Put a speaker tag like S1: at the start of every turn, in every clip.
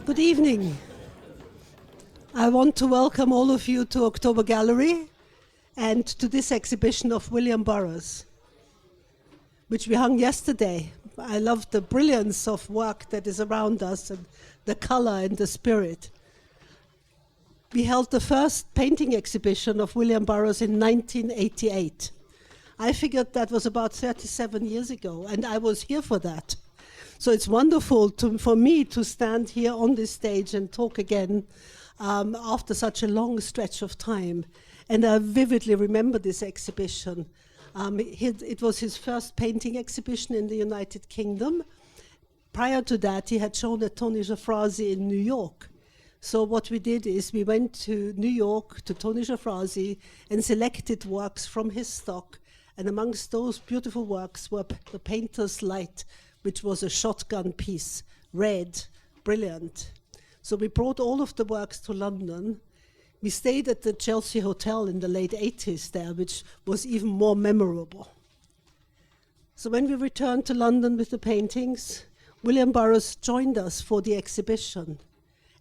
S1: Good evening. I want to welcome all of you to October Gallery and to this exhibition of William Burroughs, which we hung yesterday. I love the brilliance of work that is around us and the color and the spirit. We held the first painting exhibition of William Burroughs in 1988. I figured that was about 37 years ago, and I was here for that. So it's wonderful for me to stand here on this stage and talk again after such a long stretch of time. And I vividly remember this exhibition. It was his first painting exhibition in the United Kingdom. Prior to that, he had shown at Tony Giuffrasi in New York. So what we did is we went to New York, to Tony Giuffrasi, and selected works from his stock. And amongst those beautiful works were The Painter's Light, which was a shotgun piece, red, brilliant. So we brought all of the works to London. We stayed at the Chelsea Hotel in the late 80s there, which was even more memorable. So when we returned to London with the paintings, William Burroughs joined us for the exhibition.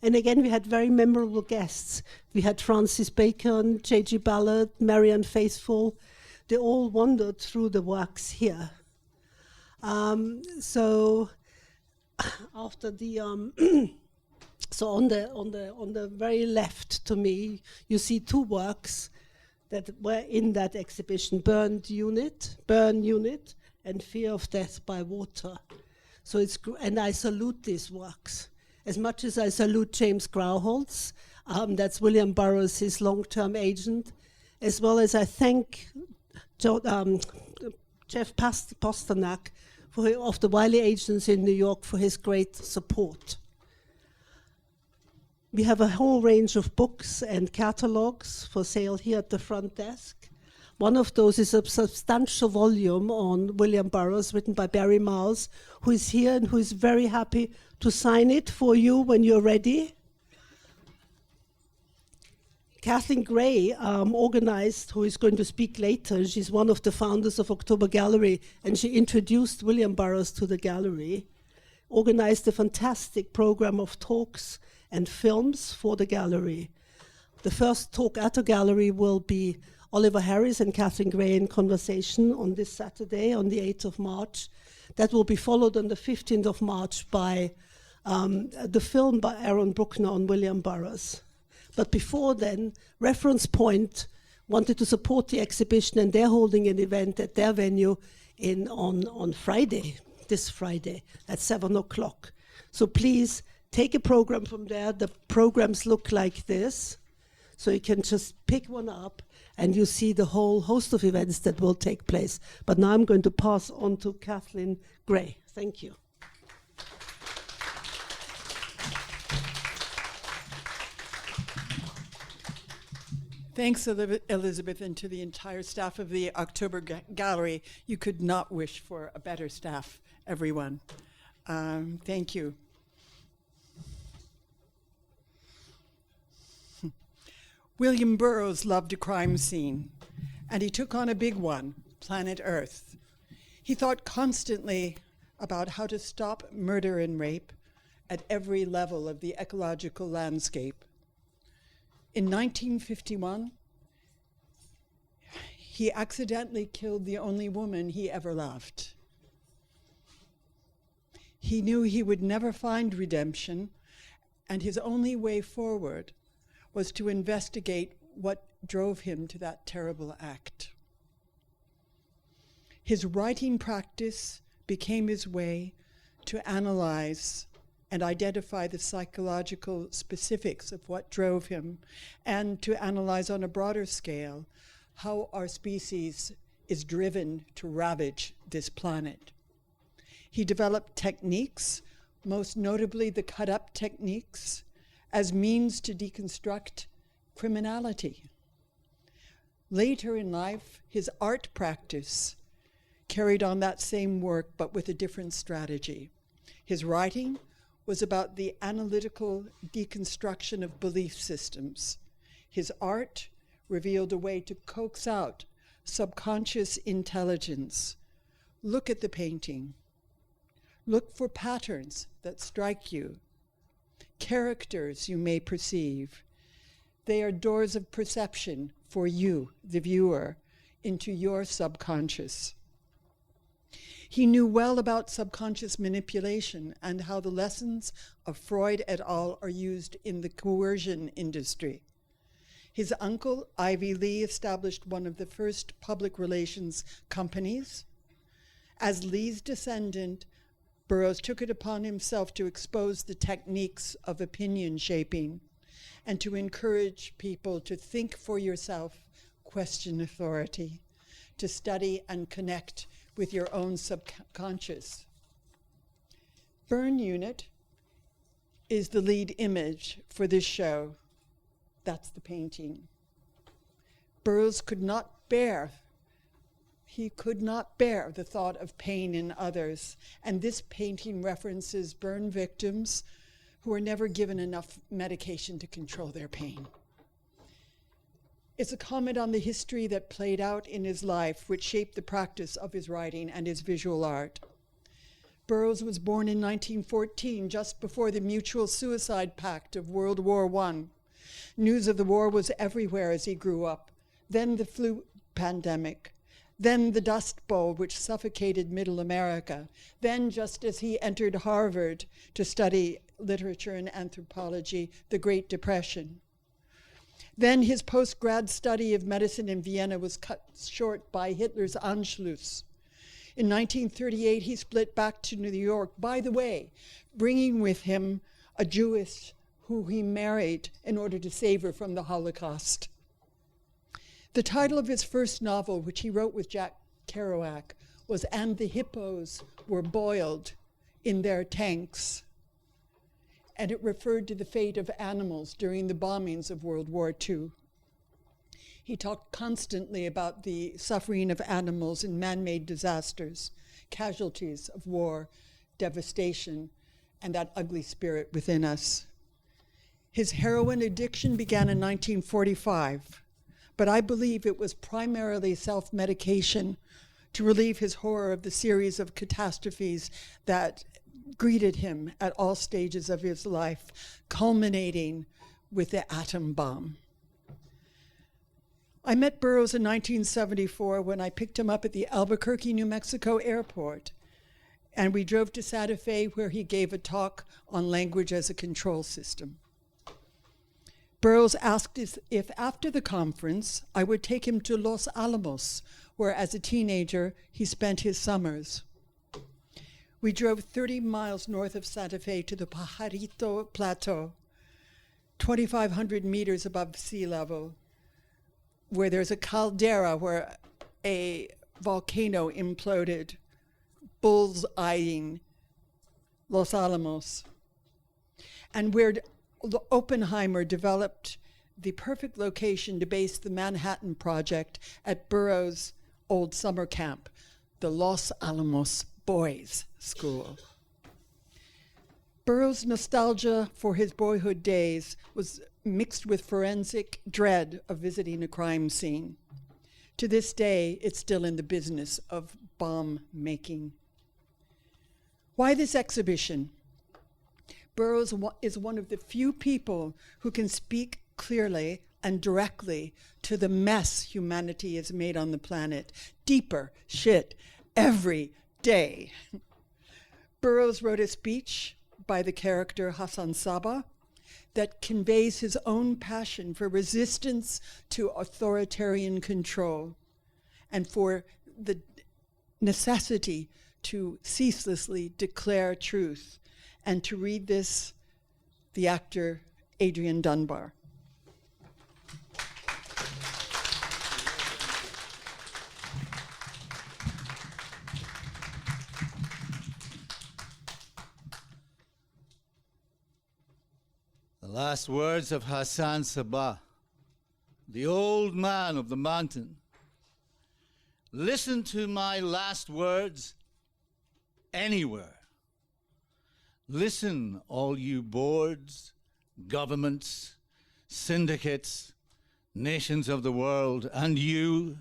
S1: And again, we had very memorable guests. We had Francis Bacon, J.G. Ballard, Marianne Faithfull. They all wandered through the works here. So after the so on the very left to me, you see two works that were in that exhibition: Burn Unit, and Fear of Death by Water. So and I salute these works as much as I salute James Grauholtz. That's William Burroughs, his long-term agent, as well as I thank Jeff Pasternak of the Wiley Agents in New York for his great support. We have a whole range of books and catalogs for sale here at the front desk. One of those is a substantial volume on William Burroughs written by Barry Miles, who is here and who is very happy to sign it for you when you're ready. Kathelin Gray organized, who is going to speak later. She's one of the founders of October Gallery, and she introduced William Burroughs to the gallery, organized a fantastic program of talks and films for the gallery. The first talk at the gallery will be Oliver Harris and Kathelin Gray in conversation on this Saturday, on the 8th of March. That will be followed on the 15th of March by the film by Aaron Bruckner on William Burroughs. But before then, Reference Point wanted to support the exhibition, and they're holding an event at their venue on Friday, this Friday, at 7 o'clock. So please take a program from there. The programs look like this. So you can just pick one up, and you see the whole host of events that will take place. But now I'm going to pass on to Kathelin Gray. Thank you.
S2: Thanks, Elisabeth, and to the entire staff of the October Gallery. You could not wish for a better staff, everyone. Thank you. William Burroughs loved a crime scene, and he took on a big one, planet Earth. He thought constantly about how to stop murder and rape at every level of the ecological landscape. In 1951, he accidentally killed the only woman he ever loved. He knew he would never find redemption, and his only way forward was to investigate what drove him to that terrible act. His writing practice became his way to analyze and identify the psychological specifics of what drove him, and to analyze on a broader scale how our species is driven to ravage this planet. He developed techniques, most notably the cut-up techniques, as means to deconstruct criminality. Later in life, his art practice carried on that same work, but with a different strategy. His writing was about the analytical deconstruction of belief systems. His art revealed a way to coax out subconscious intelligence. Look at the painting. Look for patterns that strike you. characters you may perceive. They are doors of perception for you, the viewer, into your subconscious. He knew well about subconscious manipulation and how the lessons of Freud et al. Are used in the coercion industry. His uncle, Ivy Lee, established one of the first public relations companies. As Lee's descendant, Burroughs took it upon himself to expose the techniques of opinion shaping and to encourage people to think for yourself, question authority, to study and connect with your own subconscious. Burn Unit is the lead image for this show. That's the painting. Burroughs could not bear the thought of pain in others, and this painting references burn victims who are never given enough medication to control their pain. It's a comment on the history that played out in his life, which shaped the practice of his writing and his visual art. Burroughs was born in 1914, just before the Mutual Suicide Pact of World War I. News of the war was everywhere as he grew up. Then the flu pandemic. Then the Dust Bowl, which suffocated Middle America. Then, just as he entered Harvard to study literature and anthropology, the Great Depression. Then his post-grad study of medicine in Vienna was cut short by Hitler's Anschluss. In 1938, he split back to New York, by the way, bringing with him a Jewess who he married in order to save her from the Holocaust. The title of his first novel, which he wrote with Jack Kerouac, was And the Hippos Were Boiled in Their Tanks. And it referred to the fate of animals during the bombings of World War II. He talked constantly about the suffering of animals in man-made disasters, casualties of war, devastation, and that ugly spirit within us. His heroin addiction began in 1945, but I believe it was primarily self-medication to relieve his horror of the series of catastrophes that greeted him at all stages of his life, culminating with the atom bomb. I met Burroughs in 1974 when I picked him up at the Albuquerque, New Mexico airport, and we drove to Santa Fe where he gave a talk on language as a control system. Burroughs asked if after the conference I would take him to Los Alamos, where as a teenager he spent his summers. We drove 30 miles north of Santa Fe to the Pajarito Plateau, 2,500 meters above sea level, where there's a caldera where a volcano imploded, bull's-eyeing Los Alamos, and where Oppenheimer developed the perfect location to base the Manhattan Project at Burroughs' old summer camp, the Los Alamos Boys' School. Burroughs' nostalgia for his boyhood days was mixed with forensic dread of visiting a crime scene. To this day, it's still in the business of bomb making. Why this exhibition? Burroughs is one of the few people who can speak clearly and directly to the mess humanity has made on the planet. Deeper shit every day. Burroughs wrote a speech by the character Hassan Sabbah that conveys his own passion for resistance to authoritarian control and for the necessity to ceaselessly declare truth. And to read this, the actor Adrian Dunbar.
S3: The last words of Hassan Sabbah, the old man of the mountain. Listen to my last words anywhere. Listen, all you boards, governments, syndicates, nations of the world, and you,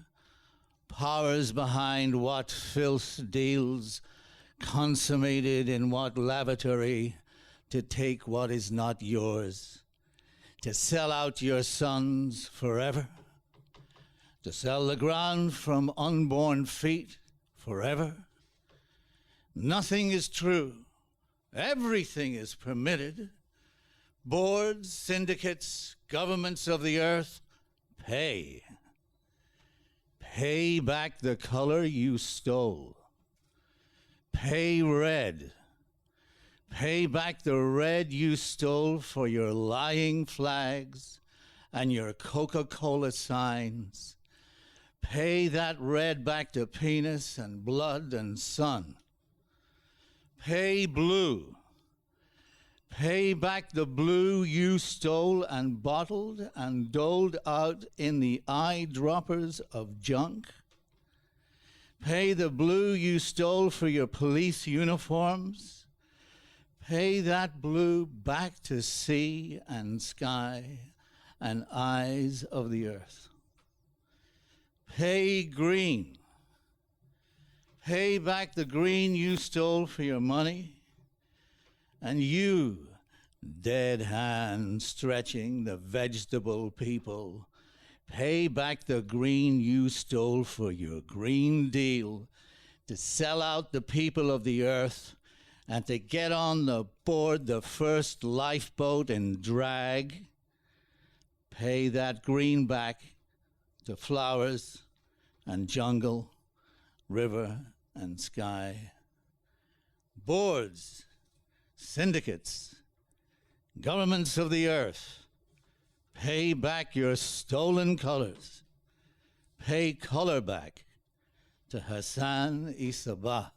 S3: powers behind what filth deals, consummated in what lavatory, to take what is not yours, to sell out your sons forever, to sell the ground from unborn feet forever. Nothing is true. Everything is permitted. Boards, syndicates, governments of the earth, pay. Pay back the color you stole. Pay red. Pay back the red you stole for your lying flags and your Coca-Cola signs. Pay that red back to penis and blood and sun. Pay blue. Pay back the blue you stole and bottled and doled out in the eyedroppers of junk. Pay the blue you stole for your police uniforms. Pay that blue back to sea and sky and eyes of the earth. Pay green. Pay back the green you stole for your money. And you, dead hand stretching the vegetable people, pay back the green you stole for your Green Deal to sell out the people of the earth and to get on the board the first lifeboat in drag. Pay that green back to flowers and jungle, river and sky. Boards, syndicates, governments of the earth, pay back your stolen colors. Pay color back to Hassan Sabbah.